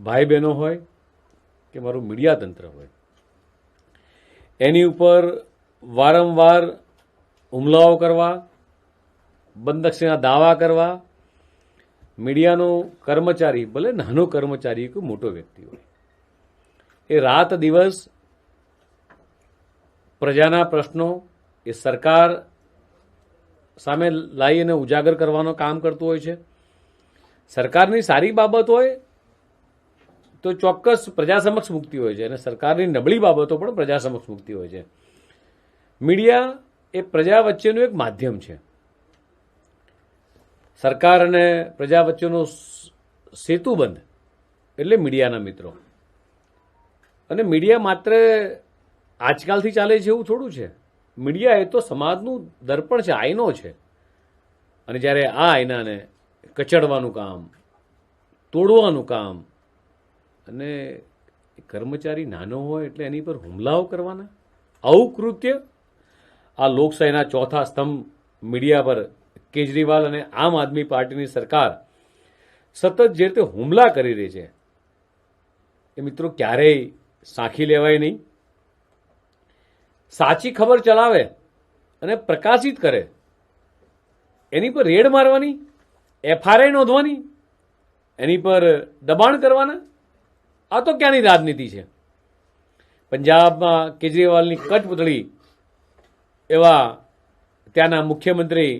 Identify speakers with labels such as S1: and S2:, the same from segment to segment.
S1: ભાઈ બહેનો હોય કે મારું મીડિયા તંત્ર હોય, એની ઉપર વારંવાર હુમલાઓ કરવા, બંદક્ષીના દાવા કરવા, મીડિયાનો કર્મચારી, ભલે નાનો કર્મચારી કે મોટો વ્યક્તિ હોય, એ રાત દિવસ પ્રજાના પ્રશ્નો એ સરકાર સામે લાવી અને ઉજાગર કરવાનો કામ કરતું હોય છે. સરકારની સારી બાબત હોય તો ચોક્કસ પ્રજા સમક્ષ મૂકતી હોય છે અને સરકારની નબળી બાબતો પણ પ્રજા સમક્ષ મૂકતી હોય છે. મીડિયા એ પ્રજા વચ્ચેનું એક માધ્યમ છે. સરકાર અને પ્રજા વચ્ચેનો સેતુબંધ એટલે મીડિયાના મિત્રો. અને મીડિયા માત્ર આજકાલથી ચાલે છે એવું થોડું છે. મીડિયા એ તો સમાજનું દર્પણ છે, આઈનો છે. અને જ્યારે આ આઈનાને કચડવાનું કામ, તોડવાનું કામ, અને કર્મચારી નાનો હોય એટલે એની પર હુમલાઓ કરવાના, આવું કૃત્ય આ લોકશાહીના ચોથા સ્તંભ મીડિયા પર કેજરીવાલ અને આમ આદમી પાર્ટીની સરકાર સતત જે રીતે હુમલા કરી રહી છે એ મિત્રો ક્યારેય સાંખી લેવાય નહીં. સાચી ખબર ચલાવે અને પ્રકાશિત કરે એની પર રેડ મારવાની, એફઆરઆઈ નોંધવાની, એની પર દબાણ કરવાના, આ તો ક્યાંની રાજનીતિ છે? પંજાબમાં કેજરીવાલની કઠપુતળી એવા ત્યાંના મુખ્યમંત્રી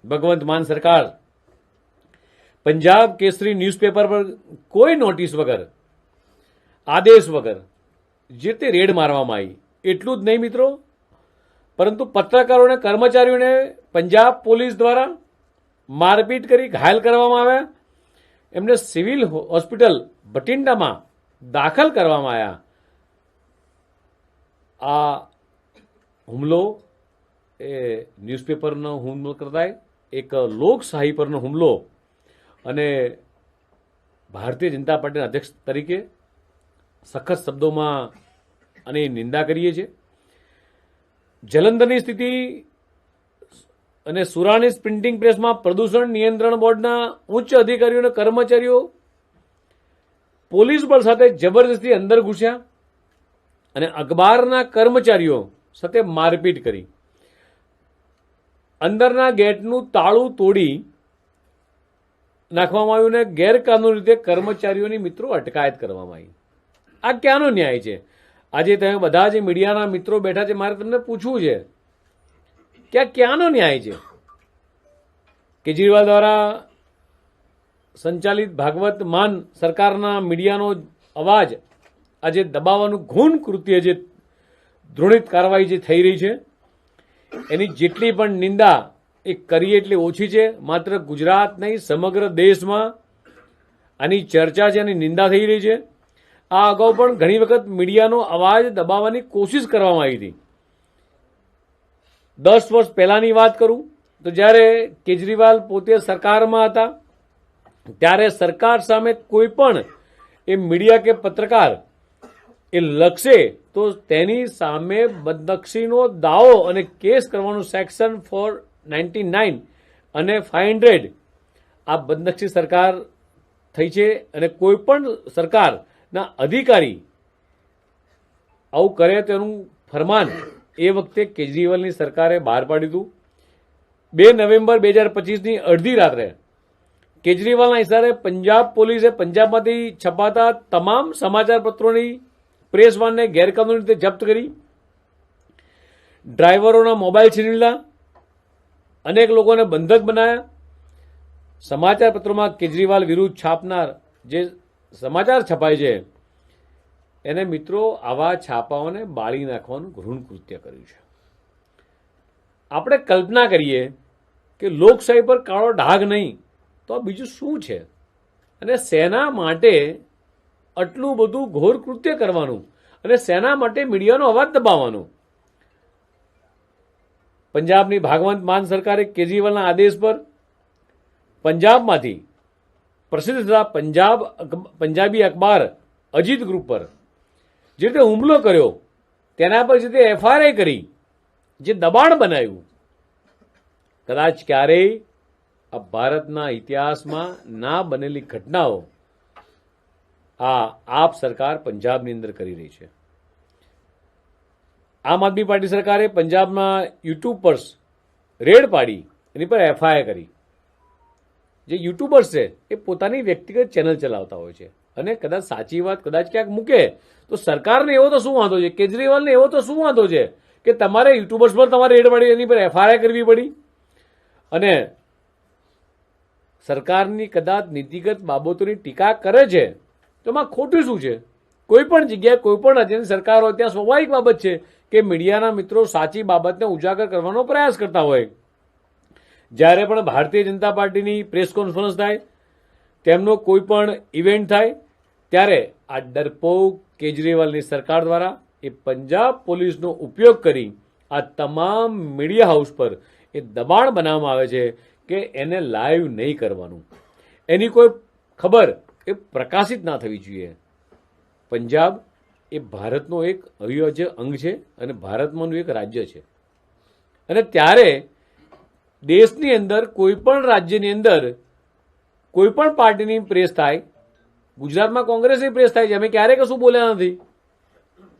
S1: ભગવંત માન સરકાર પંજાબ કેસરી ન્યૂઝપેપર પર કોઈ નોટિસ વગર, આદેશ વગર જે તે રેડ મારવામાં આવી. એટલું જ નહીં મિત્રો, પરંતુ પત્રકારો અને કર્મચારીઓને પંજાબ પોલીસ દ્વારા મારપીટ કરી ઘાયલ કરવામાં આવ્યા. એમને સિવિલ હોસ્પિટલ બઠિંડામાં દાખલ કરવામાં આવ્યા. આ હુમલો એ ન્યૂઝપેપરનો હુમલો કરતા એક લોકશાહી પરનો હુમલો અને ભારતીય જનતા પાર્ટીના અધ્યક્ષ તરીકે સખત શબ્દોમાં અને નિંદા કરીએ છીએ. જલંધરની સ્થિતિ અને સુરાણી પ્રિન્ટિંગ પ્રેસમાં પ્રદૂષણ નિયંત્રણ બોર્ડના ઉચ્ચ અધિકારીઓ અને કર્મચારીઓ પોલીસ બળ સાથે જબરજસ્તી અંદર ઘૂસ્યા અને અખબારના કર્મચારીઓ સાથે મારપીટ કરી. અંદરના ગેટનું તાળું તોડી નાખવામાં આવ્યું અને ગેરકાનૂની રીતે કર્મચારીઓની મિત્રો અટકાયત કરવામાં આવી. આ ક્યાંનો ન્યાય છે? આજે તમે બધા જે મીડિયાના મિત્રો બેઠા છે, મારે તમને પૂછવું છે કે આ ક્યાંનો ન્યાય છે? કેજરીવાલ દ્વારા સંચાલિત ભાગવત માન સરકારના મીડિયાનો અવાજ આજે દબાવવાનું ઘૂન કૃત્ય, જે ધૃણિત કાર્યવાહી જે થઈ રહી છે, એની જેટલી પણ નિંદા એ કરીએ એટલી ઓછી છે. માત્ર ગુજરાત નહીં, સમગ્ર દેશમાં આની ચર્ચા છે, આની નિંદા થઈ રહી છે. આ અગાઉ પણ ઘણી વખત મીડિયાનો અવાજ દબાવવાની કોશિશ કરવામાં આવી હતી. 10 વર્ષ પહેલાની વાત કરું તો જ્યારે કેજરીવાલ પોતે સરકારમાં હતા ત્યારે સરકાર સામે કોઈ પણ એ મીડિયા કે પત્રકાર એ લખશે તો તેની સામે બદનક્ષીનો દાવો અને કેસ કરવાનું સેક્શન 499 અને 500 આ બદનક્ષી સરકાર થઈ છે. અને કોઈ પણ સરકારના અધિકારી આવું કરે તેનું ફરમાન એ વખતે કેજરીવાલની સરકારે બહાર પાડ્યું હતું. 2 નવેમ્બર 2025ની અડધી રાત્રે કેજરીવાલના ઇશારે પંજાબ પોલીસે પંજાબમાંથી છપાતા તમામ સમાચાર પત્રોની પ્રેસ વાનને ગેરકાનૂની રીતે જપ્ત કરી, ડ્રાઈવરોના મોબાઈલ છીનવી લીધા, અનેક લોકોને બંધક બનાવ્યા. સમાચાર પત્રોમાં કેજરીવાલ વિરુદ્ધ છાપનાર જે સમાચાર છપાય છે એને મિત્રો આવા છાપાઓને બાળી નાખવાનું ઘૃણ કૃત્ય કર્યું છે. આપણે કલ્પના કરીએ કે લોકશાહી પર કાળો ડાઘ નહીં તો આ બીજું શું છે? અને સેના માટે આટલું બધું ઘોર કૃત્ય કરવાનું અને સેના માટે મીડિયાનો અવાજ દબાવવાનો. પંજાબની ભાગવંત માન સરકારે કેજરીવાલના આદેશ પર પંજાબમાંથી પ્રસિદ્ધ થતા પંજાબી અખબાર અજીત ગ્રુપ પર જે રીતે હુમલો કર્યો તેના પર જે રીતે એફઆરઆઈ કરી, જે દબાણ બનાવ્યું, કદાચ ક્યારેય આ ભારતના ઇતિહાસમાં ના બનેલી ઘટનાઓ આ આપ સરકાર પંજાબની અંદર કરી રહી છે. આમ આદમી પાર્ટી સરકારે પંજાબમાં યુટ્યુબ પર રેડ પાડી એની પર એફઆઈઆર કરી. જે યુટ્યુબર્સ છે એ પોતાની વ્યક્તિગત ચેનલ ચલાવતા હોય છે અને કદાચ સાચી વાત કદાચ ક્યાંક મૂકે તો સરકારને એવો તો શું વાંધો છે, કેજરીવાલને એવો તો શું વાંધો છે કે તમારે યુટ્યુબર્સ પર તમારે રેડ પાડી એની પર એફઆઈઆર કરવી પડી. અને સરકારની કદાચ નીતિગત બાબતોની ટીકા કરે છે તો એમાં ખોટું શું છે? કોઈ પણ જગ્યાએ કોઈ પણ રાજ્યની સરકાર હોય ત્યાં સ્વાભાવિક બાબત છે કે મીડિયાના મિત્રો સાચી બાબતને ઉજાગર કરવાનો પ્રયાસ કરતા હોય. જ્યારે પણ ભારતીય જનતા પાર્ટીની પ્રેસ કોન્ફરન્સ થાય, તેમનો કોઈ પણ ઇવેન્ટ થાય, ત્યારે આ ડરપોક કેજરીવાલની સરકાર દ્વારા એ પંજાબ પોલીસનો ઉપયોગ કરી આ તમામ મીડિયા હાઉસ પર એ દબાણ બનાવવામાં આવે છે કે એને લાઈવ નહીં કરવાનું, એની કોઈ ખબર એ પ્રકાશિત ના થવી જોઈએ. પંજાબ એ ભારતનો એક અવિભાજ્ય અંગ છે અને ભારતમાંનું એક રાજ્ય છે. અને ત્યારે દેશની અંદર કોઈ પણ રાજ્યની અંદર કોઈ પણ પાર્ટીની પ્રેસ થાય, ગુજરાતમાં કોંગ્રેસની પ્રેસ થાય છે, અમે ક્યારેય કશું બોલ્યા નથી.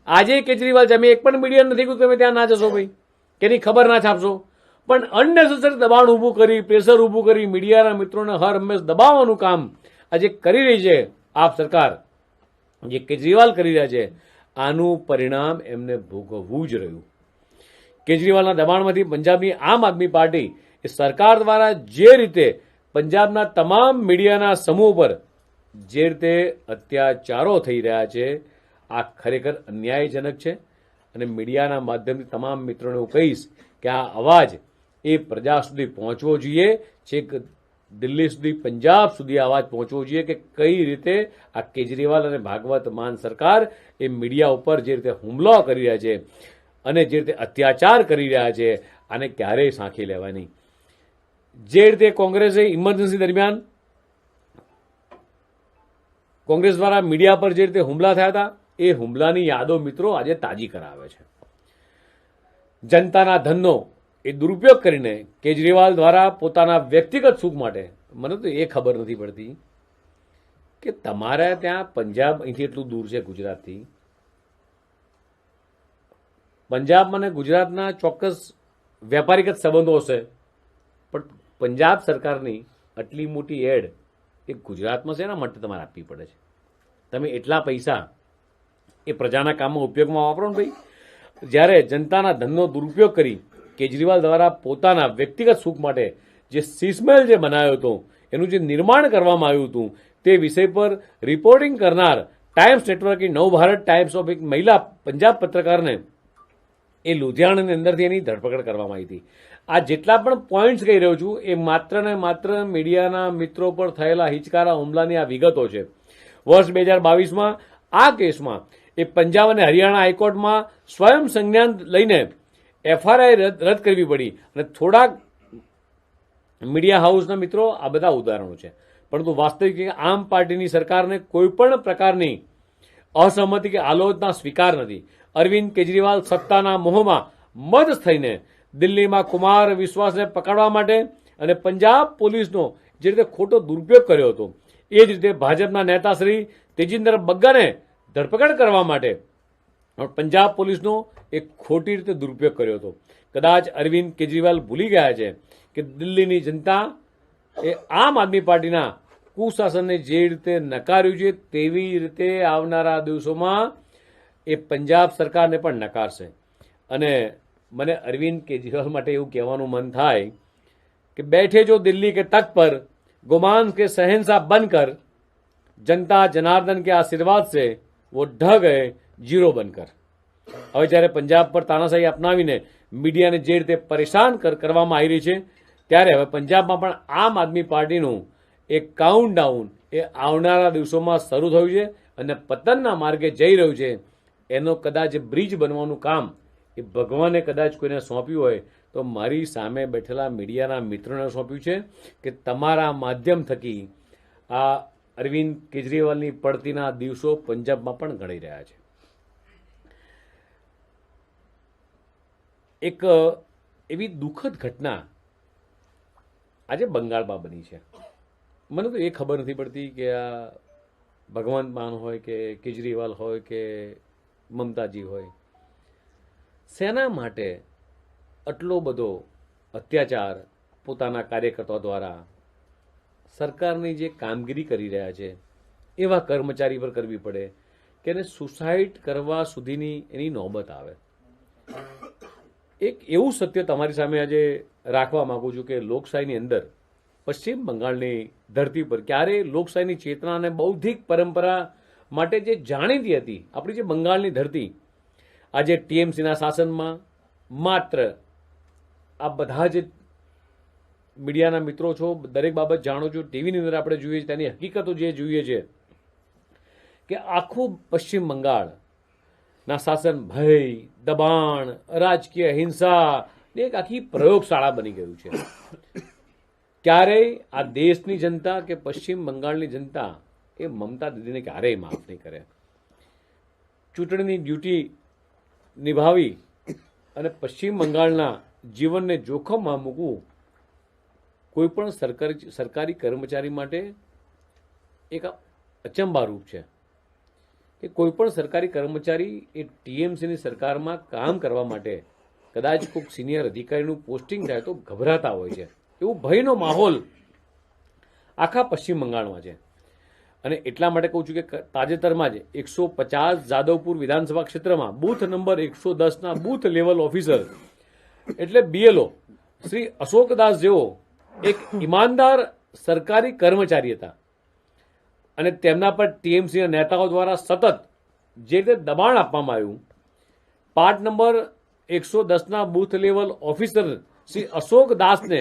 S1: આજે કેજરીવાલ છે, અમે એક પણ મીડિયા નથી કહ્યું તમે ત્યાં ના જશો ભાઈ, કે એની ખબર ના છાપશો. પણ અનનેસેસરી દબાણ ઊભું કરી, પ્રેશર ઊભું કરી મીડિયાના મિત્રોને હર હંમેશ દબાવવાનું કામ આજે કરી રહી છે આપ સરકાર, જે કેજરીવાલ કરી રહ્યા છે, આનું પરિણામ એમને ભોગવવું જ રહ્યું. કેજરીવાલના દબાણમાંથી પંજાબની આમ આદમી પાર્ટી એ સરકાર દ્વારા જે રીતે પંજાબના તમામ મીડિયાના સમૂહ પર જે રીતે અત્યાચારો થઈ રહ્યા છે, આ ખરેખર અન્યાયજનક છે. અને મીડિયાના માધ્યમથી તમામ મિત્રોને હું કહીશ કે આ અવાજ એ પ્રજા સુધી પહોંચવો જોઈએ, છેક દિલ્હી સુધી, પંજાબ સુધી અવાજ પહોંચવો જોઈએ કે કઈ રીતે આ કેજરીવાલ અને ભાગવત માન સરકાર એ મીડિયા ઉપર જે રીતે હુમલો કરી રહ્યા છે અને જે રીતે અત્યાચાર કરી રહ્યા છે, આને ક્યારેય સાંખી લેવાની. જે રીતે કોંગ્રેસે ઇમરજન્સી દરમિયાન કોંગ્રેસ દ્વારા મીડિયા પર જે રીતે હુમલા થયા હતા, એ હુમલાની યાદો મિત્રો આજે તાજી કરાવે છે. જનતાના ધનનો એ દુરુપયોગ કરીને કેજરીવાલ દ્વારા પોતાના વ્યક્તિગત સુખ માટે, મને તો એ ખબર નથી પડતી કે તમારે ત્યાં પંજાબ અહીંથી એટલું દૂર છે ગુજરાતથી, પંજાબ અને ગુજરાતના ચોક્કસ વેપારીગત સંબંધો હશે, પણ પંજાબ સરકારની આટલી મોટી એડ એ ગુજરાતમાં છે એના માટે તમારે આપવી પડે છે. તમે એટલા પૈસા એ પ્રજાના કામમાં ઉપયોગમાં વાપરો ને ભાઈ. જ્યારે જનતાના ધનનો દુરુપયોગ કરી કેજરીવાલ દ્વારા પોતાના વ્યક્તિગત સુખ માટે જે શીશમહેલ જે બનાવ્યો હતો, એનું જે નિર્માણ કરવામાં આવ્યું હતું, તે વિષય પર રિપોર્ટિંગ કરનાર ટાઈમ્સ નેટવર્કની નવ ભારત ટાઈમ્સ ઓફ એક મહિલા પંજાબ પત્રકારને એ લુધિયાણાની અંદરથી એની ધરપકડ કરવામાં આવી હતી. આ જેટલા પણ પોઈન્ટ્સ કહી રહ્યો છું એ માત્ર ને માત્ર મીડિયાના મિત્રો પર થયેલા હિચકારા હુમલાની આ વિગતો છે. વર્ષ 2022માં આ કેસમાં એ પંજાબ અને હરિયાણા હાઈકોર્ટમાં સ્વયં સંજ્ઞાન લઈને એફઆઈઆર રદ કરવી પડી. અને થોડાક મીડિયા હાઉસના મિત્રો આ બધા ઉદાહરણો છે. પરંતુ વાસ્તવિક આમ પાર્ટીની સરકારને કોઈ પણ પ્રકારની અસહમતિ કે આલોચના સ્વીકાર નથી. અરવિંદ કેજરીવાલ સત્તાના મોહમાં મદ થઈને દિલ્હીમાં કુમાર વિશ્વાસને પકડવા માટે અને પંજાબ પોલીસનો જે રીતે ખોટો દુરુપયોગ કર્યો હતો, એ જ રીતે ભાજપના નેતા શ્રી તેજિંદર બગ્ગાને ધરપકડ કરવા માટે પંજાબ પોલીસનો એક ખોટી રીતે દુરુપયોગ કર્યો હતો. કદાચ અરવિંદ કેજરીવાલ ભૂલી ગયા છે કે દિલ્હીની જનતા એ આમ આદમી પાર્ટીના કુશાસનને જે રીતે નકાર્યું છે, તેવી રીતે આવનારા દિવસોમાં એ પંજાબ સરકારને પણ નકારશે. અને મને અરવિંદ કેજરીવાલ માટે એવું કહેવાનું મન થાય કે બેઠે જો દિલ્હી કે તખ્ત પર ગુમાન કે શહેનશાહ બનકર, જનતા જનાર્દન કે આશીર્વાદ से वो ढह गए जीरो बनकर. હવે જ્યારે પંજાબ પર તાનાશાહી અપનાવીને મીડિયાને જે રીતે પરેશાન કરવામાં આવી રહી છે, ત્યારે હવે પંજાબમાં પણ આમ આદમી પાર્ટીનું એક કાઉન્ટડાઉન એ આવનારા દિવસોમાં શરૂ થયું છે અને પતનના માર્ગે જઈ રહ્યું છે. એનો કદાચ બ્રિજ બનવાનું કામ એ ભગવાને કદાચ કોઈને સોંપ્યું હોય તો મારી સામે બેઠેલા મીડિયાના મિત્રોને સોંપ્યું છે કે તમારા માધ્યમ થકી આ અરવિંદ કેજરીવાલની પડતીના દિવસો પંજાબમાં પણ ગણી રહ્યા છે. એક એવી દુઃખદ ઘટના આજે બંગાળમાં બની છે. મને તો એ ખબર નથી પડતી કે આ ભગવંત માન હોય કે કેજરીવાલ હોય કે મમતાજી હોય, શેના માટે આટલો બધો અત્યાચાર પોતાના કાર્યકર્તાઓ દ્વારા સરકારની જે કામગીરી કરી રહ્યા છે એવા કર્મચારી પર કરવી પડે કે એને સુસાઇડ કરવા સુધીની એની નોબત આવે? એક એવું સત્ય તમારી સામે આજે રાખવા માંગુ છું કે લોકશાહીની અંદર પશ્ચિમ બંગાળની ધરતી પર ક્યારે લોકશાહીની ચેતના અને બૌદ્ધિક પરંપરા માટે જે જાણીતી હતી આપણી જે બંગાળની ધરતી, આજે ટીએમસીના શાસનમાં માત્ર આ બધા જે મીડિયાના મિત્રો છો, દરેક બાબત જાણો છો, ટીવીની અંદર આપણે જોઈએ છીએ, તેની હકીકતો જે જોઈએ છે કે આખું પશ્ચિમ બંગાળના શાસન ભય, દબાણ, રાજકીય હિંસા એક આખી પ્રયોગશાળા બની ગયું છે. ક્યારેય આ દેશની જનતા કે પશ્ચિમ બંગાળની જનતા એ મમતા દીદીને ક્યારેય માફ નહીં કરે. ચૂંટણીની ડ્યુટી નિભાવી અને પશ્ચિમ બંગાળના જીવનને જોખમમાં મૂકવું કોઈ પણ સરકારી કર્મચારી માટે એક અચંબારૂપ છે કે કોઈ પણ સરકારી કર્મચારી એ ટીએમસીની સરકારમાં કામ કરવા માટે કદાચ કોઈક સિનિયર અધિકારીનું પોસ્ટિંગ થાય તો ગભરાતા હોય છે. એવું ભયનો માહોલ આખા પશ્ચિમ બંગાળમાં છે. અને એટલા માટે કહું છું કે તાજેતરમાં જ 150 જાદવપુર વિધાનસભા ક્ષેત્રમાં બૂથ નંબર 110ના બૂથ લેવલ ઓફિસર એટલે બીએલઓ શ્રી અશોકદાસ જેવો એક ઈમાનદાર સરકારી કર્મચારી હતા અને તેમના પર ટીએમસીના નેતાઓ દ્વારા સતત જે રીતે દબાણ આપવામાં આવ્યું, પાર્ટ નંબર 110ના booth level officer Shri Ashok દાસને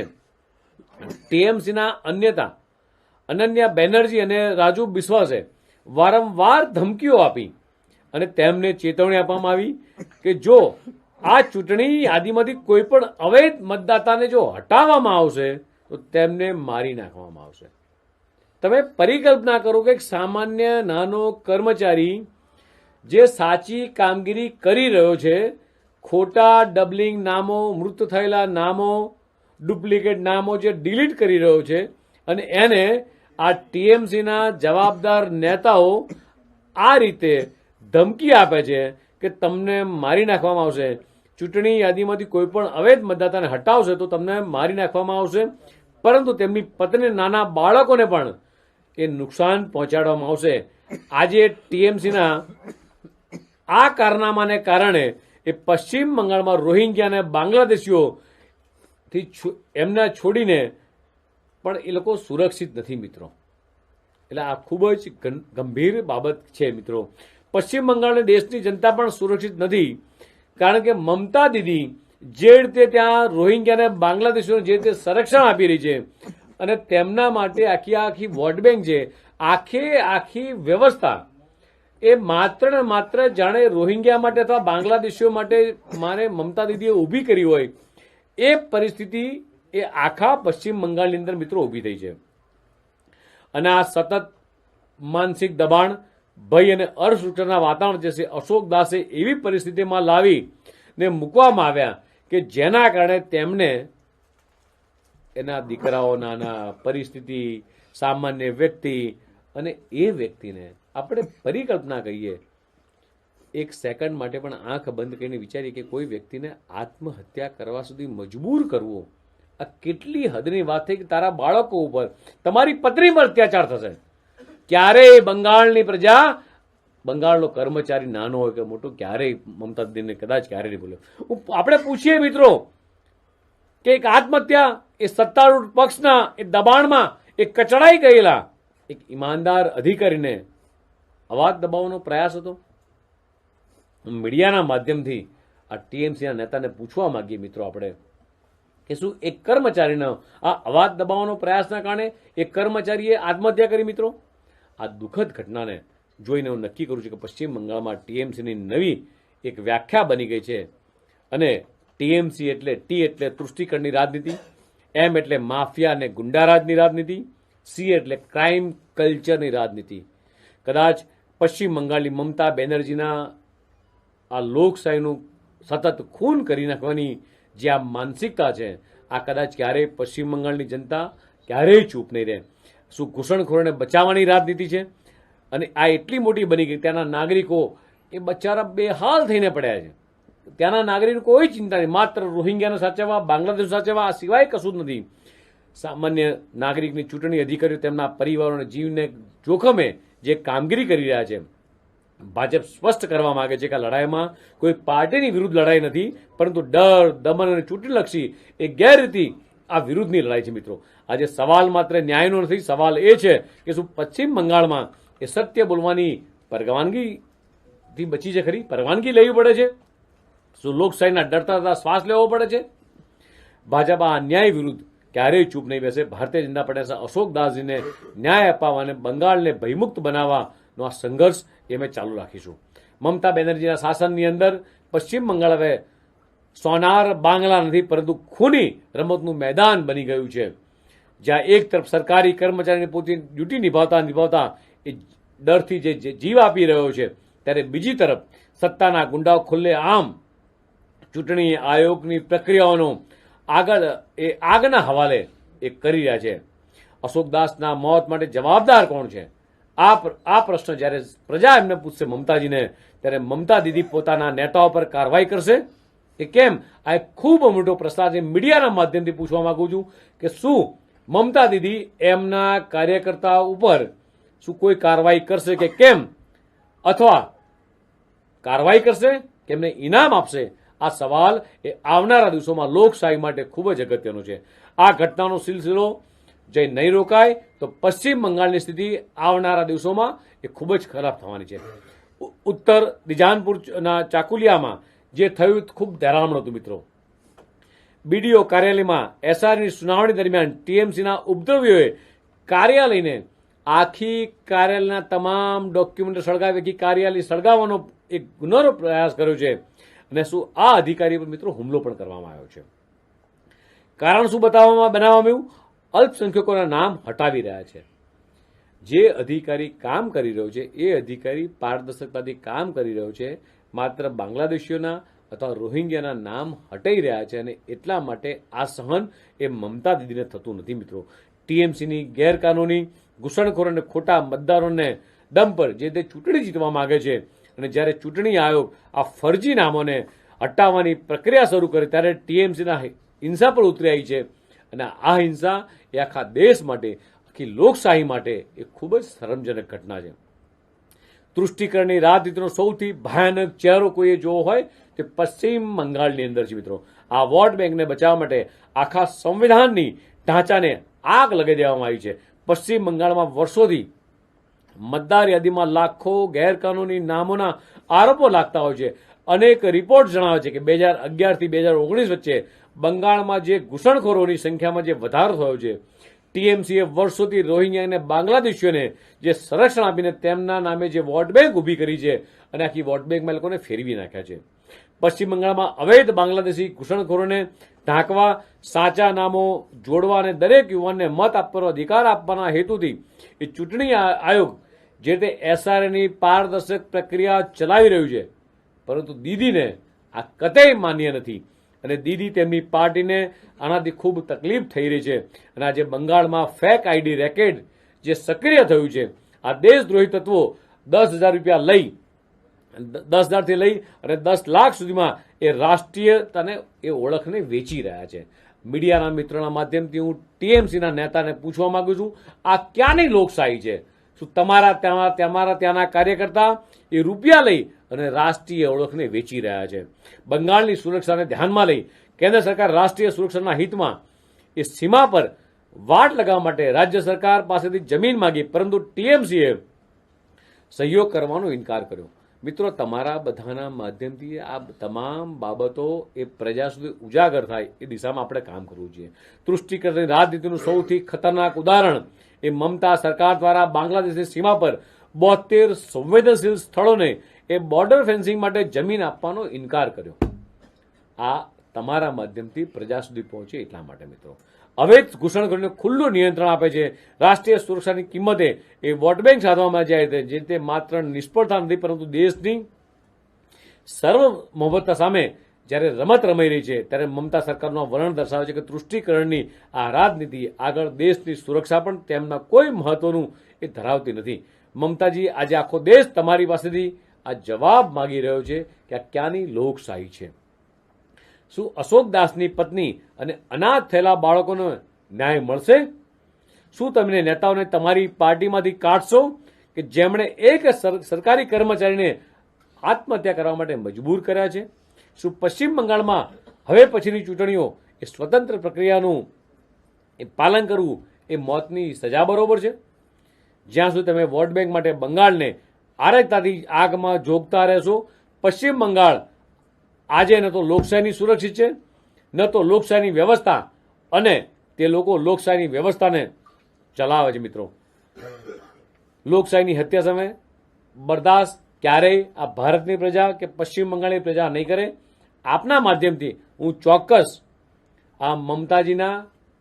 S1: ટીએમસીના અનન્યા બેનર્જી અને રાજુ બિસ્વાસે વારંવાર ધમકીઓ આપી અને તેમને ચેતવણી આપવામાં આવી કે જો આ ચૂંટણી યાદીમાંથી કોઈ પણ અવૈધ મતદાતાને જો હટાવવામાં આવશે તો તેમને મારી નાખવામાં આવશે. તમે પરિકલ્પના કરો કે એક સામાન્ય નાનો કર્મચારી જે સાચી કામગીરી કરી રહ્યો છે, ખોટા ડબલિંગ નામો, મૃત થયેલા નામો, ડુપ્લિકેટ નામો જે ડિલીટ કરી રહ્યો છે અને એને આ ટીએમસીના જવાબદાર નેતાઓ આ રીતે ધમકી આપે છે કે તમને મારી નાખવામાં આવશે, ચૂંટણી યાદીમાંથી કોઈ પણ અવૈધ મતદાતાને હટાવશે તો તમને મારી નાખવામાં આવશે, પરંતુ તેમની પત્ની, નાના બાળકોને પણ એ નુકસાન પહોંચાડવામાં આવશે. આજે ટીએમસીના આ કારનામાને કારણે એ પશ્ચિમ બંગાળમાં રોહિંગ્યા અને બાંગ્લાદેશીઓથી એમને છોડીને પણ એ લોકો સુરક્ષિત નથી મિત્રો. એટલે આ ખૂબ જ ગંભીર બાબત છે મિત્રો. પશ્ચિમ બંગાળની દેશની જનતા પણ સુરક્ષિત નથી, કારણ કે મમતા દીદી જે રીતે ત્યાં રોહિંગ્યા અને બાંગ્લાદેશીઓને જે રીતે સંરક્ષણ આપી રહી છે અને તેમના માટે આખી વોટ બેંક છે, આખી વ્યવસ્થા એ માત્ર ને માત્ર જાણે રોહિંગ્યા માટે અથવા બાંગ્લાદેશીઓ માટે મારે મમતા દીદીએ ઊભી કરી હોય એ પરિસ્થિતિ એ આખા પશ્ચિમ બંગાળની અંદર મિત્રો ઊભી થઈ છે. અને આ સતત માનસિક દબાણ, ભય અને અસુરક્ષાના વાતાવરણ જે છે અશોક દાસે એવી પરિસ્થિતિમાં લાવી ને મૂકવામાં આવ્યા કે જેના કારણે તેમને એના દીકરાઓ, નાના પરિસ્થિતિ, સામાન્ય વ્યક્તિ અને એ વ્યક્તિને આપણે પરિકલ્પના કહીએ, એક સેકન્ડ માટે પણ આંખ બંધ કરીને વિચારીએ કે કોઈ વ્યક્તિને આત્મહત્યા કરવા સુધી મજબૂર કરવો, આ કેટલી હદની વાત થઈ કે તારા બાળકો ઉપર, તમારી પત્ની પર અત્યાચાર થશે. ક્યારેય બંગાળની પ્રજા, બંગાળનો કર્મચારી નાનો હોય કે મોટો, ક્યારેય મમતા દીદીને કદાચ ક્યારેય નહીં બોલ્યો. આપણે પૂછીએ મિત્રો કે એક આત્મહત્યા એ સત્તારૂઢ પક્ષના એ દબાણમાં એક કચડાઈ ગયેલા એક ઈમાનદાર અધિકારીને અવાજ દબાવવાનો પ્રયાસ હતો. મીડિયાના માધ્યમથી આ ટીએમસીના નેતાને પૂછવા માંગીએ મિત્રો આપણે કે શું એક કર્મચારીનો આ અવાજ દબાવવાનો પ્રયાસના કારણે એક કર્મચારીએ આત્મહત્યા કરી મિત્રો? આ દુઃખદ ઘટનાને જોઈને હું નક્કી કરું છું કે પશ્ચિમ બંગાળમાં ટીએમસીની નવી એક વ્યાખ્યા બની ગઈ છે. અને ટીએમસી એટલે ટી એટલે તૃષ્ટિકરણની રાજનીતિ, એમ એટલે માફિયા અને ગુંડારાજની રાજનીતિ, સી એટલે ક્રાઇમ કલ્ચરની રાજનીતિ. કદાચ પશ્ચિમ બંગાળની મમતા બેનર્જીના આ લોકશાહીનું સતત ખૂન કરી નાખવાની જે આ માનસિકતા છે, આ કદાચ ક્યારેય પશ્ચિમ બંગાળની જનતા ક્યારેય ચૂપ નહીં રહે. શું ઘૂસણખોરોને બચાવવાની રાજનીતિ છે અને આ એટલી મોટી બની ગઈ, ત્યાંના નાગરિકો એ બચારા બેહાલ થઈને પડ્યા છે. ત્યાંના નાગરિકો કોઈ ચિંતા નહીં, માત્ર રોહિંગ્યાને સાચવવા, બાંગ્લાદેશ સાચવવા, આ સિવાય કશું જ નથી. સામાન્ય નાગરિકની ચૂંટણી અધિકારીઓ તેમના પરિવારોના જીવને જોખમે જે કામગીરી કરી રહ્યા છે. ભાજપ સ્પષ્ટ કરવા માંગે છે કે આ લડાઈમાં કોઈ પાર્ટીની વિરુદ્ધ લડાઈ નથી, પરંતુ ડર, દમન અને ચૂંટણીલક્ષી એ ગેરરીતિ આ વિરુદ્ધની લડાઈ છે. મિત્રો, આજે સવાલ માત્ર ન્યાયનો નથી, સવાલ એ છે કે શું પશ્ચિમ બંગાળમાં એ સત્ય બોલવાની પરવાનગીથી બચી છે ખરી? પરવાનગી લેવી પડે છે? શું લોકશાહીના ડરતા ડરતા શ્વાસ લેવો પડે છે? ભાજપ આ અન્યાય વિરુદ્ધ ક્યારેય ચૂપ નહીં બેસે. ભારતીય જનતા પાર્ટી અશોક દાસજીને ન્યાય અપાવવા અને બંગાળને ભયમુક્ત બનાવવાનો આ સંઘર્ષ એ અમે ચાલુ રાખીશું. મમતા બેનર્જીના શાસનની અંદર પશ્ચિમ બંગાળ હવે સોનાર બાંગ્લા નથી, પરંતુ ખૂની રમતનું મેદાન બની ગયું છે, જ્યાં એક તરફ સરકારી કર્મચારીની પોતાની ડ્યુટી નિભાવતા એ ડરથી જે જીવ આપી રહ્યો છે, ત્યારે બીજી તરફ સત્તાના ગુંડાઓ ખુલ્લે આમ ચૂંટણી આયોગની પ્રક્રિયાઓનો આગના હવાલે એ કરી રહ્યા છે. અશોકદાસના મોત માટે જવાબદાર કોણ છે? આ પ્રશ્ન જ્યારે પ્રજા એમને પૂછશે મમતાજીને, ત્યારે મમતા દીદી પોતાના નેતાઓ પર કાર્યવાહી કરશે કે કેમ? આ એક ખૂબ મોટો પ્રશ્ન છે. મીડિયાના માધ્યમથી પૂછવા માંગુ છું કે શું મમતા દીદી એમના કાર્યકર્તાઓ ઉપર શું કોઈ કાર્યવાહી કરશે કે કેમ? અથવા કાર્યવાહી કરશે કે એમને ઇનામ આપશે? આ સવાલ એ આવનારા દિવસોમાં લોકશાહી માટે ખૂબ જ અગત્યનો છે. આ ઘટનાનો સિલસિલો જે નહીં રોકાય તો પશ્ચિમ બંગાળની સ્થિતિ આવનારા દિવસોમાં એ ખૂબ જ ખરાબ થવાની છે. ઉત્તર દિજાનપુરના ચાકુલિયામાં જે થયું ખૂબ ધરામણ હતું. મિત્રો, બીડીઓ કાર્યાલયમાં એસઆરની સુનાવણી દરમિયાન ટીએમસીના ઉપદ્રવીઓએ કાર્યાલયને આખી કાર્યાલયના તમામ ડોક્યુમેન્ટ સળગાવી કાર્યાલય સળગાવવાનો એક ગુનાનો પ્રયાસ કર્યો છે. અને શું આ અધિકારી પર મિત્રો હુમલો પણ કરવામાં આવ્યો છે. કારણ શું બનાવવામાં આવ્યું? અલ્પસંખ્યકોના નામ હટાવી રહ્યા છે. જે અધિકારી કામ કરી રહ્યો છે એ અધિકારી પારદર્શકતાથી કામ કરી રહ્યો છે, માત્ર બાંગ્લાદેશીઓના અથવા રોહિંગ્યાના નામ હટાઈ રહ્યા છે. અને એટલા માટે આ સહન એ મમતા દીદીને થતું નથી. મિત્રો, ટીએમસીની ગેરકાનૂની ઘૂસણખોર અને ખોટા મતદારોને દમ પર જે તે ચૂંટણી જીતવા માંગે છે, અને જ્યારે ચૂંટણી આયોગ આ ફરજી નામોને હટાવવાની પ્રક્રિયા શરૂ કરે ત્યારે ટીએમસીના હિંસા પર ઉતરી આવી છે. અને આ હિંસા એ આખા દેશ માટે, આખી લોકશાહી માટે એ ખૂબ જ શરમજનક ઘટના છે. તૃષ્ટિકરણની રાજનીતિનો સૌથી ભયાનક ચહેરો કોઈએ જોવો હોય તે પશ્ચિમ બંગાળની અંદર છે. મિત્રો, આ વોટ બેંકને બચાવવા માટે આખા સંવિધાનની ઢાંચાને આગ લગાવી દેવામાં આવી છે. પશ્ચિમ બંગાળમાં વર્ષોથી મતદાર યાદીમાં લાખો ગેરકાનૂની નામોના આરોપો લાગતા હોય છે. અનેક રિપોર્ટ જણાવે છે કે 2011થી 2019 વચ્ચે બંગાળમાં જે ઘૂસણખોરોની સંખ્યામાં જે વધારો થયો છે, ટીએમસીએ વર્ષોથી રોહિંગ્યા અને બાંગ્લાદેશીઓને જે સંરક્ષણ આપીને તેમના નામે જે વોટ બેંક ઊભી કરી છે અને આખી વોટ બેંકમાં લોકોને ફેરવી નાખ્યા છે. પશ્ચિમ બંગાળમાં અવૈધ બાંગ્લાદેશી ઘૂસણખોરોને ઢાંકવા, સાચા નામો જોડવા અને દરેક યુવાનને મત આપવાનો અધિકાર આપવાના હેતુથી એ ચૂંટણી આયોગ જે તે એસઆરની પારદર્શક પ્રક્રિયા ચલાવી રહ્યું છે, પરંતુ દીદીને આ કતઈ માન્ય નથી. અને દીદી તેમની પાર્ટીને આનાથી ખૂબ તકલીફ થઈ રહી છે. અને આજે બંગાળમાં ફેક આઈડી રેકેટ જે સક્રિય થયું છે, આ દેશદ્રોહી તત્વો 10,000 રૂપિયા લઈ 10,000થી લઈ અને 10 લાખ સુધીમાં એ રાષ્ટ્રીયતાને એ ઓળખને વેચી રહ્યા છે. મીડિયાના મિત્રોના માધ્યમથી હું ટીએમસીના નેતાને પૂછવા માંગુ છું, આ ક્યાંની લોકશાહી છે? શું તમારા ત્યાંના કાર્યકર્તા એ રૂપિયા લઈ અને રાષ્ટ્રીય ઓળખને વેચી રહ્યા છે? બંગાળની સુરક્ષાને ધ્યાનમાં લઈ કેન્દ્ર સરકાર રાષ્ટ્રીય સુરક્ષાના હિતમાં એ સીમા પર વાટ લગાવવા માટે રાજ્ય સરકાર પાસેથી જમીન માંગી, પરંતુ ટીએમસીએ સહયોગ કરવાનો ઇનકાર કર્યો. મિત્રો, તમારા બધાના માધ્યમથી આ તમામ બાબતો એ પ્રજા સુધી ઉજાગર થાય એ દિશામાં આપણે કામ કરવું જોઈએ. તૃષ્ટિકરણની રાજનીતિનું સૌથી ખતરનાક ઉદાહરણ એ મમતા સરકાર દ્વારા બાંગ્લાદેશની સીમા પર 72 સંવેદનશીલ સ્થળોને એ બોર્ડર ફેન્સિંગ માટે જમીન આપવાનો ઇનકાર કર્યો. આ તમારા માધ્યમથી પ્રજા સુધી પહોંચે એટલા માટે. મિત્રો, અવૈધ ઘૂસણખોરીને ખુલ્લું નિયંત્રણ આપે છે. રાષ્ટ્રીય સુરક્ષાની કિંમતે એ વોટ બેંક સાધવામાં જાય છે, જે તે માત્ર નિષ્ફળતા નથી, પરંતુ દેશની સર્વમોહત્તા સામે જ્યારે રમત રમાઈ રહી છે, ત્યારે મમતા સરકારનું વર્ણન દર્શાવે છે કે તૃષ્ટિકરણની આ રાજનીતિ આગળ દેશની સુરક્ષા પણ તેમના કોઈ મહત્વનું એ ધરાવતી નથી. મમતાજી, આજે આખો દેશ તમારી પાસેથી આ જવાબ માંગી રહ્યો છે કે આ ક્યાંની લોકશાહી છે? શું અશોક દાસની પત્ની અને અનાથ થયેલા બાળકોને ન્યાય મળશે? શું તમે નેતાઓને તમારી પાર્ટીમાંથી કાઢશો કે જેમણે એક સરકારી કર્મચારીને આત્મહત્યા કરવા માટે મજબૂર કર્યા છે? શું પશ્ચિમ બંગાળમાં હવે પછીની ચૂંટણીઓ એ સ્વતંત્ર પ્રક્રિયાનું એ પાલન કરવું એ મોતની સજા બરોબર છે? જ્યાં સુધી તમે વોટ બેંક માટે બંગાળને આરગતાથી આગમાં જોગતા રહેશો, પશ્ચિમ બંગાળ આજે ન તો લોકશાહીની સુરક્ષિત છે, ન તો લોકશાહીની વ્યવસ્થા, અને તે લોકો લોકશાહીની વ્યવસ્થાને ચલાવે છે. મિત્રો, લોકશાહીની હત્યા સામે બરદાસ્ત ક્યારેય આ ભારતની પ્રજા કે પશ્ચિમ બંગાળની પ્રજા નહીં કરે. આપના માધ્યમથી હું ચોક્કસ આ મમતાજીના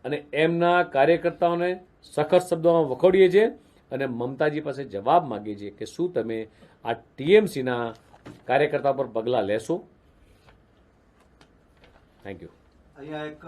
S1: અને એમના કાર્યકર્તાઓને સખત શબ્દોમાં વખોડીએ છીએ અને મમતાજી પાસે જવાબ માંગીએ છીએ કે શું તમે આ ટીએમસીના કાર્યકર્તા પર પગલાં લેશો? Thank you.
S2: અહીંયા એક